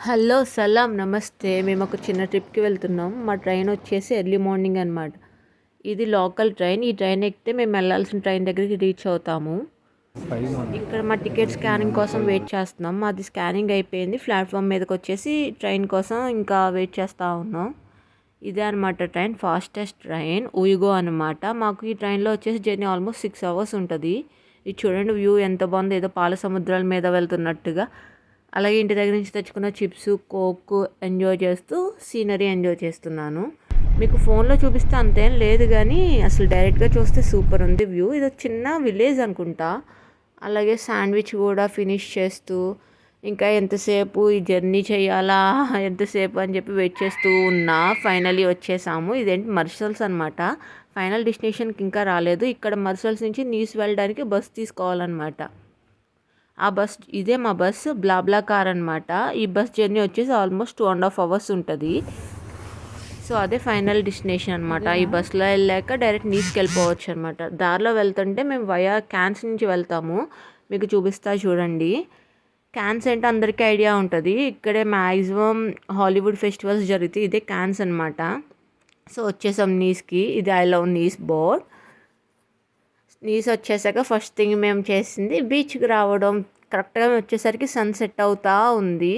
Hello సలాం నమస్తే. మేము ఒక చిన్న ట్రిప్కి వెళ్తున్నాం. మా ట్రైన్ వచ్చేసి ఎర్లీ మార్నింగ్ అనమాట. ఇది లోకల్ ట్రైన్. ఈ ట్రైన్ ఎక్కితే మేము వెళ్ళాల్సిన ట్రైన్ దగ్గరికి రీచ్ అవుతాము. ఇక్కడ మా టికెట్ స్కానింగ్ కోసం వెయిట్ చేస్తున్నాం. అది స్కానింగ్ అయిపోయింది. ప్లాట్ఫామ్ మీదకి వచ్చేసి ట్రైన్ కోసం ఇంకా వెయిట్ చేస్తూ ఉన్నాం. ఇదే అనమాట ట్రైన్, ఫాస్టెస్ట్ ట్రైన్ ఊయిగో అనమాట. మాకు ఈ ట్రైన్లో వచ్చేసి జర్నీ ఆల్మోస్ట్ 6 hours ఉంటుంది. ఇది చూడండి, వ్యూ ఎంత బాగుందో, ఏదో పాల సముద్రాల మీద వెళ్తున్నట్టుగా. అలాగే ఇంటి దగ్గర నుంచి తెచ్చుకున్న చిప్స్, కోక్ ఎంజాయ్ చేస్తూ సీనరీ ఎంజాయ్ చేస్తున్నాను. మీకు ఫోన్లో చూపిస్తే అంతేం లేదు, కానీ అసలు డైరెక్ట్గా చూస్తే సూపర్ ఉంది వ్యూ. ఇది చిన్న విలేజ్ అనుకుంటా. అలాగే శాండ్విచ్ కూడా ఫినిష్ చేస్తూ ఇంకా ఎంతసేపు ఈ జర్నీ చేయాలా, ఎంతసేపు అని చెప్పి వెయిట్ చేస్తూ ఉన్నా. ఫైనలీ వచ్చేసాము. ఇదేంటి మర్సల్స్ అనమాట. ఫైనల్ డెస్టినేషన్కి ఇంకా రాలేదు. ఇక్కడ మర్సల్స్ నుంచి నీస్ వెళ్ళడానికి బస్ తీసుకోవాలన్నమాట. ఆ బస్ ఇదే మా బస్, బ్లాబ్లా కార్ అనమాట. ఈ బస్ జర్నీ వచ్చేసి ఆల్మోస్ట్ 2.5 hours ఉంటుంది. సో అదే ఫైనల్ డెస్టినేషన్ అనమాట. ఈ బస్సులో వెళ్ళాక డైరెక్ట్ నీస్కి వెళ్ళిపోవచ్చు అనమాట. దారిలో వెళ్తుంటే మేము వయా క్యాన్స్ నుంచి వెళ్తాము. మీకు చూపిస్తా చూడండి. క్యాన్స్ అంటే అందరికీ ఐడియా ఉంటుంది. ఇక్కడే మ్యాక్సిమం హాలీవుడ్ ఫెస్టివల్స్ జరుగుతాయి. ఇదే క్యాన్స్ అనమాట. సో వచ్చేసాం నీస్కి. ఇది I love Nice board. Nice వచ్చేసాక ఫస్ట్ థింగ్ మేము చేసింది బీచ్కి రావడం. కరెక్ట్గా మేము వచ్చేసరికి సన్ సెట్ అవుతూ ఉంది.